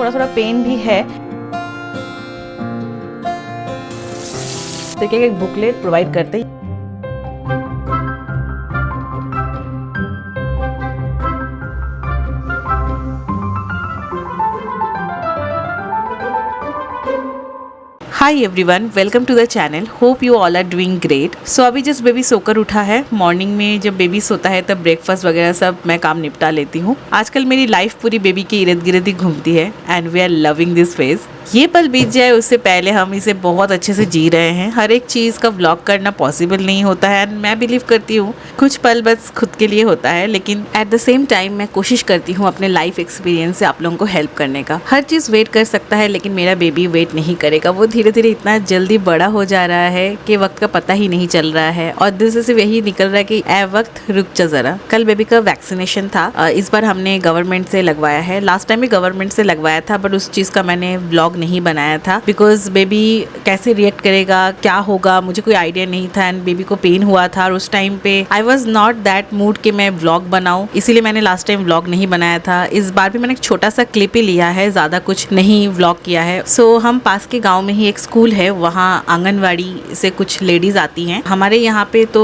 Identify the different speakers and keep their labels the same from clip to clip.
Speaker 1: थोड़ा थोड़ा पेन भी है। देखिए एक बुकलेट प्रोवाइड करते हैं। Hi everyone, welcome to the channel. Hope you all are doing great. So अभी जस्ट बेबी सोकर उठा है। मॉर्निंग में जब बेबी सोता है तब ब्रेकफास्ट वगैरह सब मैं काम निपटा लेती हूँ। आजकल मेरी लाइफ पूरी बेबी के इर्द गिर्द ही घूमती है and we are loving this phase. ये पल बीत जाए उससे पहले हम इसे बहुत अच्छे से जी रहे हैं। हर एक चीज़ का व्लॉग करना पॉसिबल नहीं होता है एंड मैं बिलीव करती हूँ कुछ पल बस खुद के लिए होता है, लेकिन एट द सेम टाइम मैं कोशिश करती हूँ अपने लाइफ एक्सपीरियंस से आप लोगों को हेल्प करने का। हर चीज़ वेट कर सकता है लेकिन मेरा बेबी वेट नहीं करेगा। वो धीरे धीरे इतना जल्दी बड़ा हो जा रहा है कि वक्त का पता ही नहीं चल रहा है और दिल से सिर्फ यही निकल रहा है कि ए वक्त रुक जा जरा। कल बेबी का वैक्सीनेशन था। इस बार हमने गवर्नमेंट से लगवाया है। लास्ट टाइम भी गवर्नमेंट से लगवाया था बट उस चीज़ का मैंने व्लॉग नहीं बनाया था बिकॉज बेबी कैसे रिएक्ट करेगा, क्या होगा, मुझे कोई आइडिया नहीं था एंड बेबी को पेन हुआ था और उस टाइम पे I was not that mood कि मैं व्लॉग बनाऊं, इसीलिए मैंने लास्ट टाइम व्लॉग नहीं बनाया था। इस बार भी मैंने एक छोटा सा क्लिप ही लिया है, ज़्यादा कुछ नहीं व्लॉग किया है। सो हम पास के गाँव में ही एक स्कूल है, वहाँ आंगनवाड़ी से कुछ लेडीज आती हैं। हमारे यहाँ पे तो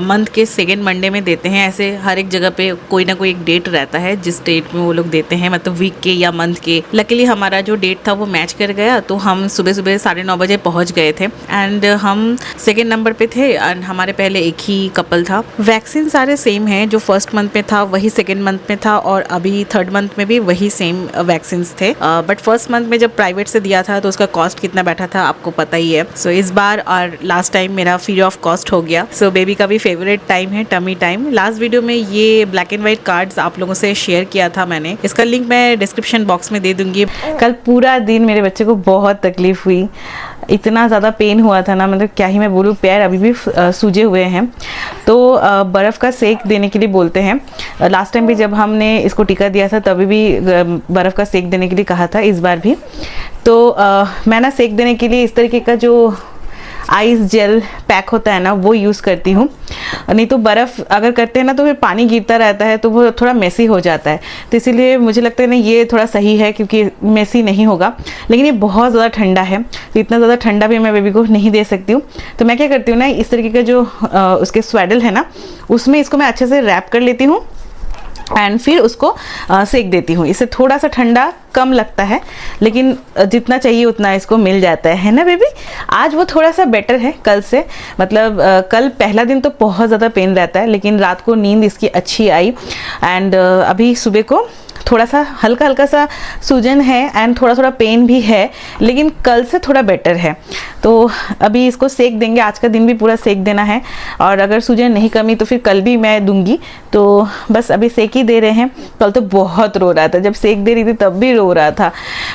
Speaker 1: मंथ के सेकेंड मंडे में देते हैं। ऐसे हर एक जगह पे कोई ना कोई एक डेट रहता है जिस डेट में वो लोग देते हैं, मतलब वीक के या मंथ के। लकीली हमारा जो डेट था वो मैच कर गया तो हम सुबह सुबह 9:30 बजे पहुंच गए थे एंड हम सेकेंड नंबर पे थे एंड हमारे पहले एक ही कपल था। वैक्सीन सारे सेम हैं, जो फर्स्ट मंथ में था वही सेकेंड मंथ में था और अभी थर्ड मंथ में भी वही सेम वैक्सीन थे। बट फर्स्ट मंथ में जब प्राइवेट से दिया था तो उसका कॉस्ट कितना बैठा था आपको पता ही है। सो इस बार और लास्ट टाइम मेरा फ्री ऑफ कॉस्ट हो गया। सो बेबी का भी फेवरेट टाइम है टमी टाइम। लास्ट वीडियो में ये ब्लैक एंड व्हाइट कार्ड्स आप लोगों से शेयर किया था मैंने, इसका लिंक मैं डिस्क्रिप्शन बॉक्स में दे दूंगी। कल पूरा दिन मेरे बच्चे को बहुत तकलीफ हुई, इतना ज़्यादा पेन हुआ था ना, मतलब क्या ही मैं बोलूँ, पैर अभी भी सूजे हुए हैं। तो बर्फ़ का सेक देने के लिए बोलते हैं। लास्ट टाइम भी जब हमने इसको टीका दिया था तभी भी बर्फ़ का सेक देने के लिए कहा था, इस बार भी। तो मैं ना सेक देने के लिए इस तरीके का जो आइस जेल पैक होता है ना वो यूज़ करती हूँ। नहीं तो बर्फ़ अगर करते हैं ना तो फिर पानी गिरता रहता है तो वो थोड़ा मेसी हो जाता है। तो इसीलिए मुझे लगता है ना ये थोड़ा सही है क्योंकि मेसी नहीं होगा। लेकिन ये बहुत ज़्यादा ठंडा है तो इतना ज़्यादा ठंडा भी मैं बेबी को नहीं दे सकती हूँ। तो मैं क्या करती हूँ ना, इस तरीके का जो उसके स्वेडल है ना उसमें इसको मैं अच्छे से रैप कर लेती हूँ एंड फिर उसको सेक देती हूँ। इससे थोड़ा सा ठंडा कम लगता है लेकिन जितना चाहिए उतना इसको मिल जाता है ना बेबी। आज वो थोड़ा सा बेटर है कल से, मतलब कल पहला दिन तो बहुत ज़्यादा पेन रहता है लेकिन रात को नींद इसकी अच्छी आई एंड अभी सुबह को थोड़ा सा हल्का हल्का सा सूजन है एंड थोड़ा थोड़ा पेन भी है लेकिन कल से थोड़ा बेटर है। तो अभी इसको सेक देंगे, आज का दिन भी पूरा सेक देना है और अगर सूजन नहीं कमी तो फिर कल भी मैं दूंगी। तो बस अभी सेक ही दे रहे हैं। कल तो बहुत रो रहा था, जब सेक दे रही थी तब भी रो रहा था,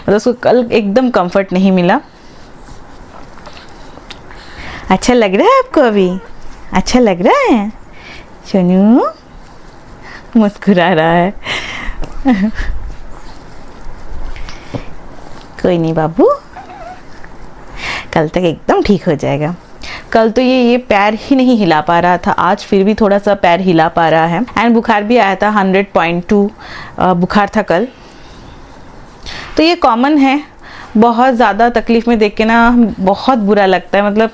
Speaker 1: मतलब उसको कल एकदम कंफर्ट नहीं मिला। अच्छा लग रहा है आपको अभी? अच्छा लग रहा है? सोनू मुस्कुरा रहा है। कोई नहीं बाबू, कल तक एकदम ठीक हो जाएगा। कल तो ये पैर ही नहीं हिला पा रहा था, आज फिर भी थोड़ा सा पैर हिला पा रहा है एंड बुखार भी आया था, 100.2 बुखार था कल। तो ये कॉमन है। बहुत ज़्यादा तकलीफ़ में देख के ना बहुत बुरा लगता है, मतलब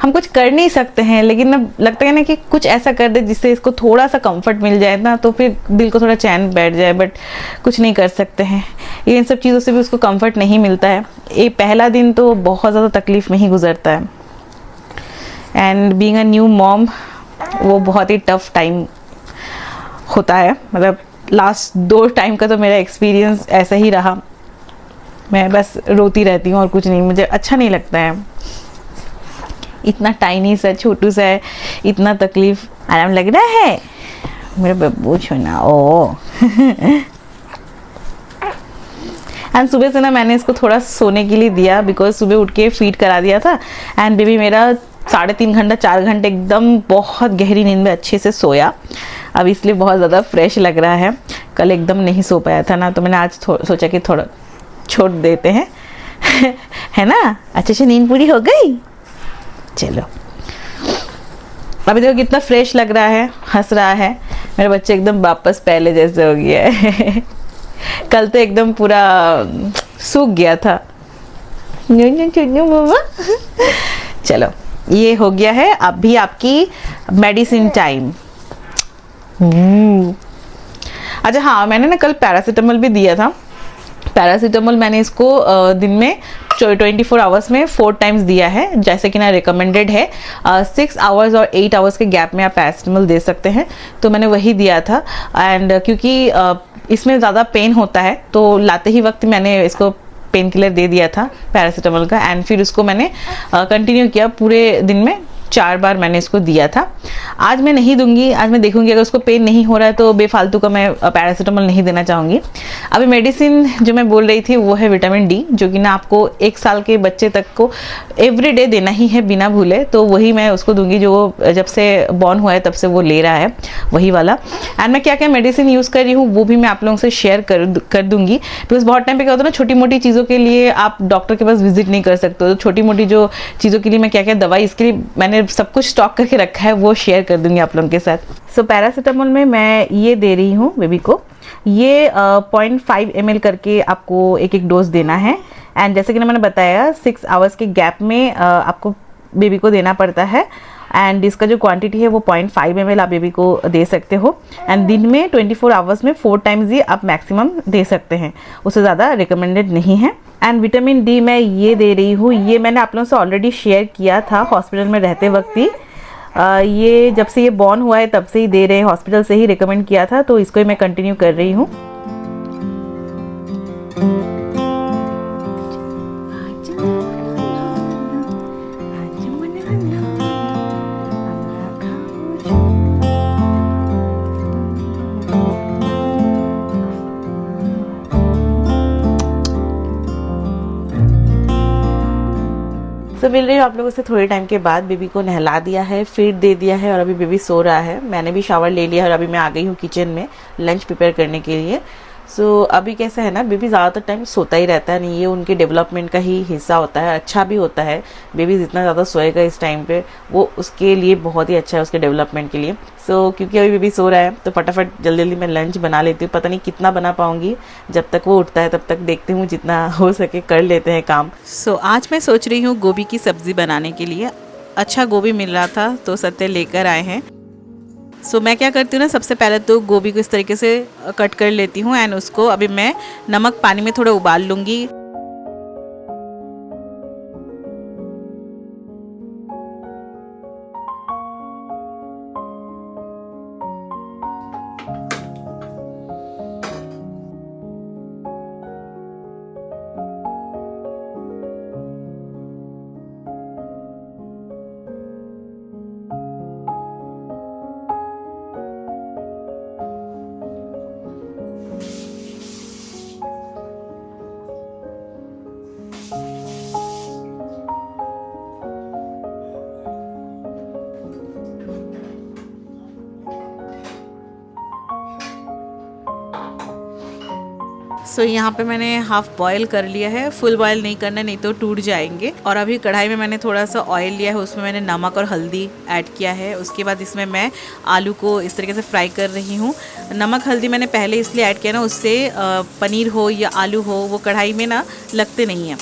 Speaker 1: हम कुछ कर नहीं सकते हैं लेकिन ना लगता है ना कि कुछ ऐसा कर दे जिससे इसको थोड़ा सा कंफर्ट मिल जाए ना तो फिर दिल को थोड़ा चैन बैठ जाए, बट कुछ नहीं कर सकते हैं। इन सब चीज़ों से भी उसको कंफर्ट नहीं मिलता है। ये पहला दिन तो बहुत ज़्यादा तकलीफ़ में ही गुजरता है and being a new mom वो बहुत ही टफ टाइम होता है। मतलब लास्ट 2 टाइम का तो मेरा एक्सपीरियंस ऐसा ही रहा। मैं बस रोती रहती हूँ और कुछ नहीं, मुझे अच्छा नहीं लगता है। इतना टाइनी सा छोटू सा है, इतना तकलीफ। आराम लग रहा है मेरे बब्बू छोना? ओ एंड सुबह से ना मैंने इसको थोड़ा सोने के लिए दिया बिकॉज सुबह उठ के फीड करा दिया था एंड बेबी मेरा 3.5 घंटा 4 घंटे एकदम बहुत गहरी नींद में अच्छे से सोया। अब इसलिए बहुत ज़्यादा फ्रेश लग रहा है। कल एकदम नहीं सो पाया था ना तो मैंने आज सोचा कि थोड़ा छोड़ देते हैं है ना। अच्छे से नींद पूरी हो गई। चलो अभी देखो कितना फ्रेश लग रहा है, हंस रहा है। मेरा बच्चा एकदम वापस पहले जैसे हो गया है। कल तो एकदम पूरा सूख गया था। चलो ये हो गया है, अभी आपकी मेडिसिन टाइम। अच्छा हाँ, मैंने ना कल पैरासीटामोल भी दिया था। पैरासीटामोल मैंने इसको दिन में 24 आवर्स में 4 टाइम्स दिया है, जैसे कि ना रिकमेंडेड है 6 आवर्स और 8 आवर्स के गैप में आप पैरासीटामोल दे सकते हैं, तो मैंने वही दिया था। एंड क्योंकि इसमें ज़्यादा पेन होता है तो लाते ही वक्त मैंने इसको पेन किलर दे दिया था पैरासीटामोल का, एंड फिर उसको मैंने कंटिन्यू किया पूरे दिन में 4 बार मैंने इसको दिया था। आज मैं नहीं दूंगी, आज मैं देखूंगी अगर उसको पेन नहीं हो रहा है तो बेफालतू का मैं पैरासीटामोल नहीं देना चाहूँगी। अभी मेडिसिन जो मैं बोल रही थी वो है विटामिन डी, जो कि ना आपको 1 साल के बच्चे तक को एवरीडे देना ही है बिना भूले, तो वही मैं उसको दूंगी जो जब से बॉर्न हुआ है तब से वो ले रहा है, वही वाला। एंड मैं क्या क्या मेडिसिन यूज़ कर रही हूँ वो भी मैं आप लोगों से शेयर कर दूंगी, बिकॉज बहुत टाइम पे क्या होता है ना, छोटी मोटी चीज़ों के लिए आप डॉक्टर के पास विजिट नहीं कर सकते, तो छोटी मोटी जो चीज़ों के लिए मैं क्या क्या दवाई, इसके लिए मैंने सब कुछ स्टॉक करके रखा है, वो शेयर कर दूंगी आप लोगों के साथ। सो पैरासीटामोल में मैं ये दे रही हूँ बेबी को, ये 0.5 ml करके आपको एक एक डोज देना है। एंड जैसे कि मैंने बताया 6 आवर्स के गैप में आपको बेबी को देना पड़ता है। एंड इसका जो क्वांटिटी है वो 0.5 ml आप बेबी को दे सकते हो। एंड दिन में 24 आवर्स में 4 टाइम्स ये आप मैक्सिमम दे सकते हैं, उससे ज़्यादा रिकमेंडेड नहीं है। एंड विटामिन डी मैं ये दे रही हूँ, ये मैंने आप लोगों से ऑलरेडी शेयर किया था हॉस्पिटल में रहते वक्त ही। ये जब से ये बॉर्न हुआ है तब से ही दे रहे हैं, हॉस्पिटल से ही रिकमेंड किया था, तो इसको ही मैं कंटिन्यू कर रही हूँ। तो मिल रही हूँ आप लोगों से थोड़े टाइम के बाद। बेबी को नहला दिया है, फीड दे दिया है और अभी बेबी सो रहा है। मैंने भी शावर ले लिया है और अभी मैं आ गई हूँ किचन में लंच प्रिपेयर करने के लिए। सो अभी कैसा है ना, बेबी ज़्यादातर टाइम सोता ही रहता है, नहीं ये उनके डेवलपमेंट का ही हिस्सा होता है, अच्छा भी होता है। बेबी जितना ज़्यादा सोएगा इस टाइम पे वो उसके लिए बहुत ही अच्छा है, उसके डेवलपमेंट के लिए। सो क्योंकि अभी बेबी सो रहा है तो फटाफट जल्दी जल्दी मैं लंच बना लेती हूँ। पता नहीं कितना बना पाऊंगी, जब तक वो उठता है तब तक देखती हूँ, जितना हो सके कर लेते हैं काम। सो आज मैं सोच रही हूँ गोभी की सब्ज़ी बनाने के लिए। अच्छा गोभी मिल रहा था तो सत्य लेकर आए हैं। सो मैं क्या करती हूँ ना, सबसे पहले तो गोभी को इस तरीके से कट कर लेती हूँ एंड उसको अभी मैं नमक पानी में थोड़ा उबाल लूँगी। सो यहाँ पे मैंने हाफ बॉयल कर लिया है, फुल बॉयल नहीं करना नहीं तो टूट जाएंगे। और अभी कढ़ाई में मैंने थोड़ा सा ऑयल लिया है, उसमें मैंने नमक और हल्दी ऐड किया है। उसके बाद इसमें मैं आलू को इस तरीके से फ्राई कर रही हूँ। नमक हल्दी मैंने पहले इसलिए ऐड किया ना, उससे पनीर हो या आलू हो वो कढ़ाई में ना लगते नहीं हैं।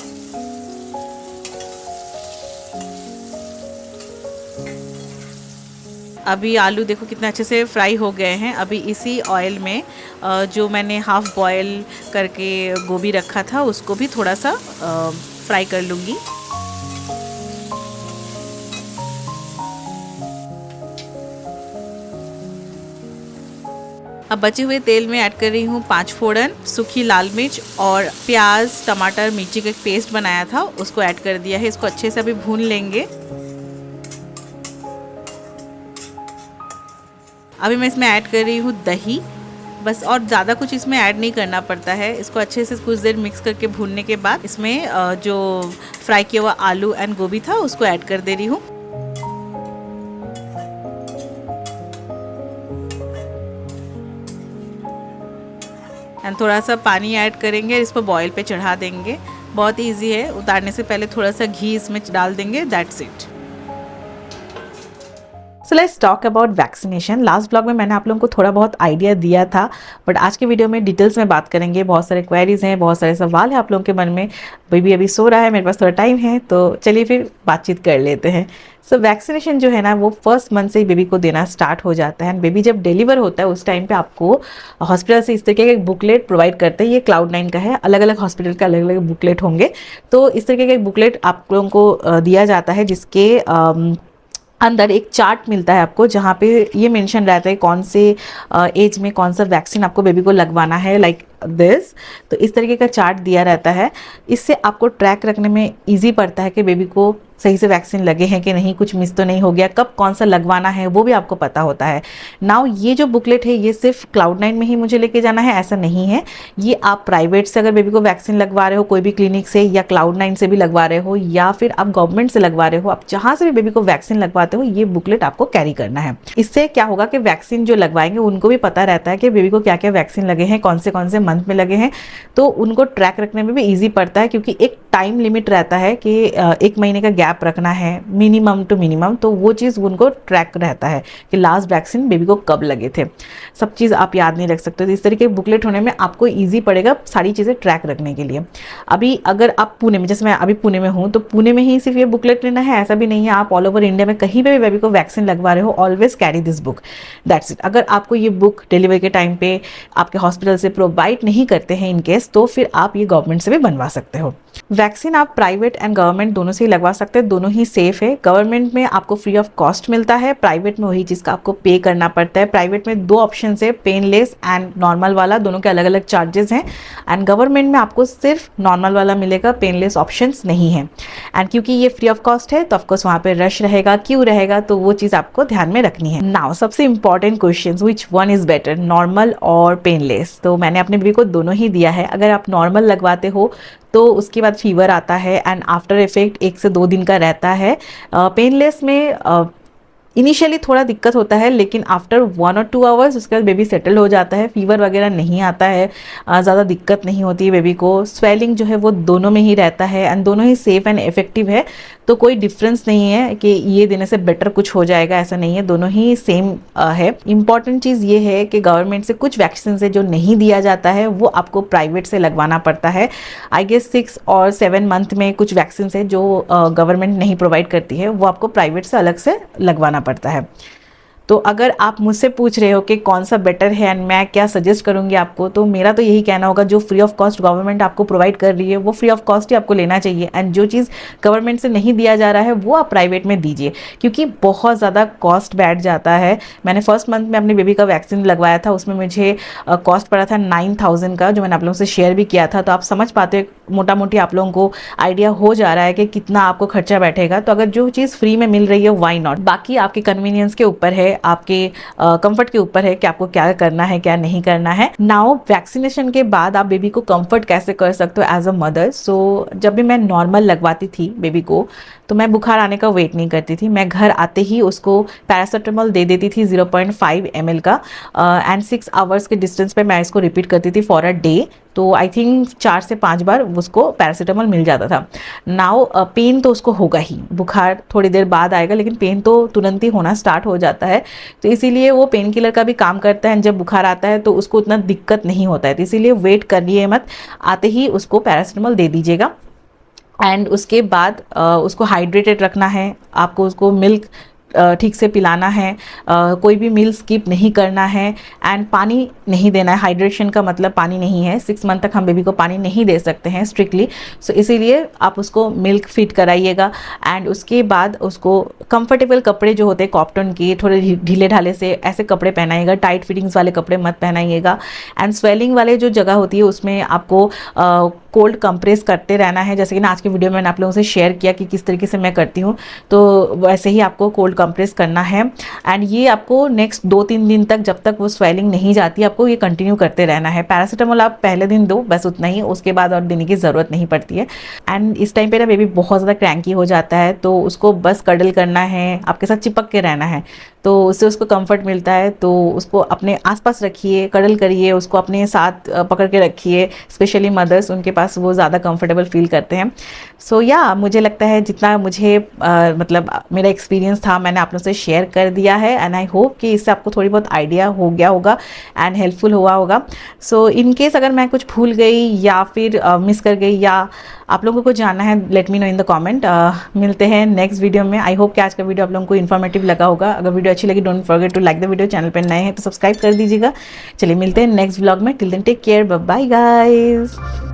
Speaker 1: अभी आलू देखो कितना अच्छे से फ्राई हो गए हैं। अभी इसी ऑयल में जो मैंने हाफ बॉयल करके गोभी रखा था उसको भी थोड़ा सा फ्राई कर लूँगी। अब बचे हुए तेल में ऐड कर रही हूँ 5 फोड़न, सूखी लाल मिर्च और प्याज टमाटर मिर्ची का एक पेस्ट बनाया था उसको ऐड कर दिया है। इसको अच्छे से अभी भून लेंगे। अभी मैं इसमें ऐड कर रही हूँ दही, बस, और ज़्यादा कुछ इसमें ऐड नहीं करना पड़ता है। इसको अच्छे से कुछ देर मिक्स करके भूनने के बाद इसमें जो फ्राई किया हुआ आलू एंड गोभी था उसको ऐड कर दे रही हूँ। एंड थोड़ा सा पानी ऐड करेंगे, इसको बॉईल पे चढ़ा देंगे। बहुत ईजी है, उतारने से पहले थोड़ा सा घी इसमें डाल देंगे, that's it. So let's talk about vaccination. Last blog में मैंने आप लोगों को थोड़ा बहुत आइडिया दिया था, बट आज के वीडियो में डिटेल्स में बात करेंगे। बहुत सारे क्वेरीज हैं, बहुत सारे सवाल हैं आप लोगों के मन में। बेबी अभी सो रहा है, मेरे पास थोड़ा टाइम है, तो चलिए फिर बातचीत कर लेते हैं। सो वैक्सीनेशन जो है ना, वो फर्स्ट मंथ से ही बेबी को देना स्टार्ट हो जाता है। बेबी जब डिलीवर होता है उस टाइम पे आपको हॉस्पिटल से इस तरीके का एक बुकलेट प्रोवाइड करते हैं। ये Cloud9 का है, अलग अलग हॉस्पिटल के अलग अलग बुकलेट होंगे। तो इस तरीके का एक बुकलेट आप लोगों को दिया जाता है, जिसके अंदर एक चार्ट मिलता है आपको, जहाँ पे ये मेंशन रहता है कौन से एज में कौन सा वैक्सीन आपको बेबी को लगवाना है, लाइक दिस। तो इस तरीके का चार्ट दिया रहता है। इससे आपको ट्रैक रखने में इजी पड़ता है कि बेबी को सही से वैक्सीन लगे हैं कि नहीं, कुछ मिस तो नहीं हो गया, कब कौन सा लगवाना है वो भी आपको पता होता है। नाउ ये जो बुकलेट है ये सिर्फ Cloud9 में ही मुझे लेके जाना है ऐसा नहीं है। ये आप प्राइवेट से अगर बेबी को वैक्सीन लगवा रहे हो, कोई भी क्लिनिक से या Cloud9 से भी लगवा रहे हो, या फिर आप गवर्नमेंट से लगवा रहे हो, आप जहाँ से भी बेबी को वैक्सीन लगवाते हो, ये बुकलेट आपको कैरी करना है। इससे क्या होगा कि वैक्सीन जो लगवाएंगे उनको भी पता रहता है कि बेबी को क्या क्या वैक्सीन लगे हैं, कौन से मंथ में लगे हैं। तो उनको ट्रैक रखने में भी ईजी पड़ता है, क्योंकि एक टाइम लिमिट रहता है कि 1 महीने का गैप रखना है मिनिमम टू मिनिमम। तो वो चीज़ उनको ट्रैक रहता है कि लास्ट वैक्सीन बेबी को कब लगे थे। सब चीज़ आप याद नहीं रख सकते, तो इस तरीके बुकलेट होने में आपको ईजी पड़ेगा सारी चीज़ें ट्रैक रखने के लिए। अभी अगर आप पुणे में, जैसे मैं अभी पुणे में हूँ, तो पुणे में ही सिर्फ ये बुकलेट लेना है ऐसा भी नहीं है। आप ऑल ओवर इंडिया में कहीं पे भी बेबी को वैक्सीन लगवा रहे हो, always carry this book, that's it. अगर आपको ये बुक डिलीवरी के टाइम पे आपके हॉस्पिटल से प्रोवाइड नहीं करते हैं इनकेस, तो फिर आप ये गवर्नमेंट से भी बनवा सकते हो। वैक्सीन आप प्राइवेट एंड गवर्नमेंट दोनों से ही लगवा सकते हैं, दोनों ही सेफ है। गवर्नमेंट में आपको फ्री ऑफ कॉस्ट मिलता है, प्राइवेट में वही चीज़ का आपको पे करना पड़ता है। प्राइवेट में 2 ऑप्शन है, पेनलेस एंड नॉर्मल वाला, दोनों के अलग अलग चार्जेस हैं। एंड गवर्नमेंट में आपको सिर्फ नॉर्मल वाला मिलेगा, पेनलेस ऑप्शंस नहीं है। एंड क्योंकि ये फ्री ऑफ कॉस्ट है तो ऑफकोर्स वहाँ पे रश रहेगा, क्यों रहेगा, तो वो चीज़ आपको ध्यान में रखनी है। नाउ सबसे important question, which one is better, normal और पेनलेस? तो मैंने अपने बेबी को दोनों ही दिया है। अगर आप नॉर्मल लगवाते हो तो उसके बाद फीवर आता है एंड आफ्टर इफेक्ट 1 से 2 दिन का रहता है। पेनलेस में इनिशियली थोड़ा दिक्कत होता है, लेकिन आफ्टर 1 और 2 आवर्स उसके बाद बेबी सेटल हो जाता है, फीवर वगैरह नहीं आता है, ज़्यादा दिक्कत नहीं होती है बेबी को। स्वेलिंग जो है वो दोनों में ही रहता है एंड दोनों ही सेफ एंड इफेक्टिव है। तो कोई डिफरेंस नहीं है कि ये देने से बेटर कुछ हो जाएगा, ऐसा नहीं है, दोनों ही सेम है। इंपॉर्टेंट चीज़ ये है कि गवर्नमेंट से कुछ वैक्सीन है जो नहीं दिया जाता है, वो आपको प्राइवेट से लगवाना पड़ता है। आई गेस 6 और 7 मंथ में कुछ वैक्सीन है जो गवर्नमेंट नहीं प्रोवाइड करती है, वो आपको प्राइवेट से अलग से लगवाना पड़ता है। तो अगर आप मुझसे पूछ रहे हो कि कौन सा बेटर है एंड मैं क्या सजेस्ट करूंगी आपको, तो मेरा तो यही कहना होगा, जो फ्री ऑफ कॉस्ट गवर्नमेंट आपको प्रोवाइड कर रही है वो फ्री ऑफ कॉस्ट ही आपको लेना चाहिए। एंड जो चीज़ गवर्नमेंट से नहीं दिया जा रहा है वो आप प्राइवेट में दीजिए, क्योंकि बहुत ज़्यादा कॉस्ट बैठ जाता है। मैंने फर्स्ट मंथ में अपने बेबी का वैक्सीन लगवाया था, उसमें मुझे कॉस्ट पड़ा था 9,000 का, जो मैंने आप लोगों से शेयर भी किया था। तो आप समझ पाते हो, मोटा मोटी आप लोगों को आइडिया हो जा रहा है कि कितना आपको खर्चा बैठेगा। तो अगर जो चीज़ फ्री में मिल रही है वाई नॉट। बाकी आपके कन्वीनियंस के ऊपर है, आपके कंफर्ट के ऊपर है कि आपको क्या करना है क्या नहीं करना है। नाउ वैक्सीनेशन के बाद आप बेबी को कंफर्ट कैसे कर सकते हो एज अ मदर। सो जब भी मैं नॉर्मल लगवाती थी बेबी को, तो मैं बुखार आने का वेट नहीं करती थी, मैं घर आते ही उसको पैरासीटामोल दे देती थी 0.5 ml का, एंड 6 आवर्स के डिस्टेंस पे मैं इसको रिपीट करती थी फॉर अ डे। तो आई थिंक 4 से 5 बार उसको पैरासीटामोल मिल जाता था। नाउ पेन तो उसको होगा ही, बुखार थोड़ी देर बाद आएगा, लेकिन पेन तो तुरंत ही होना स्टार्ट हो जाता है। तो इसीलिए वो पेन किलर का भी काम करता है। जब बुखार आता है तो उसको उतना दिक्कत नहीं होता है, तो इसीलिए वेट करिए मत, आते ही उसको पैरासीटामोल दे दीजिएगा। एंड उसके बाद उसको हाइड्रेटेड रखना है, आपको उसको मिल्क ठीक से पिलाना है, कोई भी मील स्किप नहीं करना है, एंड पानी नहीं देना है। हाइड्रेशन का मतलब पानी नहीं है, 6 मंथ तक हम बेबी को पानी नहीं दे सकते हैं स्ट्रिक्टली। सो इसीलिए आप उसको मिल्क फीड कराइएगा। एंड उसके बाद उसको कंफर्टेबल कपड़े जो होते हैं कॉटन के, थोड़े ढीले ढाले से ऐसे कपड़े पहनाइएगा, टाइट फिटिंग्स वाले कपड़े मत पहनाइएगा। एंड स्वेलिंग वाले जो जगह होती है उसमें आपको कोल्ड कंप्रेस करते रहना है, जैसे कि ना आज की वीडियो में मैंने आप लोगों से शेयर किया कि किस तरीके से मैं करती हूँ, तो वैसे ही आपको कोल्ड कंप्रेस करना है। एंड ये आपको नेक्स्ट 2-3 दिन तक, जब तक वो स्वेलिंग नहीं जाती, आपको ये कंटिन्यू करते रहना है। पैरासीटामोल आप पहले दिन दो, बस उतना ही, उसके बाद और देने की ज़रूरत नहीं पड़ती है। एंड इस टाइम पे ना बेबी बहुत ज़्यादा क्रैंकी हो जाता है, तो उसको बस कडल करना है, आपके साथ चिपक के रहना है, तो उससे उसको कंफर्ट मिलता है। तो उसको अपने आसपास रखिए, कडल करिए, उसको अपने साथ पकड़ के रखिए। स्पेशली मदर्स, उनके पास वो ज़्यादा कंफर्टेबल फील करते हैं। सो या मुझे लगता है जितना मुझे मतलब मेरा एक्सपीरियंस था, मैंने मैंने आप लोगों से शेयर कर दिया है एंड आई होप कि इससे आपको थोड़ी बहुत आइडिया हो गया होगा एंड हेल्पफुल हुआ होगा। सो इन केस अगर मैं कुछ भूल गई या फिर मिस कर गई या आप लोगों को जानना है, let me know in the comment. मिलते हैं नेक्स्ट वीडियो में। आई होप कि आज का वीडियो आप लोगों को इन्फॉर्मेटिव लगा होगा। अगर वीडियो अच्छी लगी don't forget to like the video, channel पर नए हैं तो सब्सक्राइब कर दीजिएगा। चलिए मिलते हैं नेक्स्ट व्लॉग में, till then take care, bye bye guys.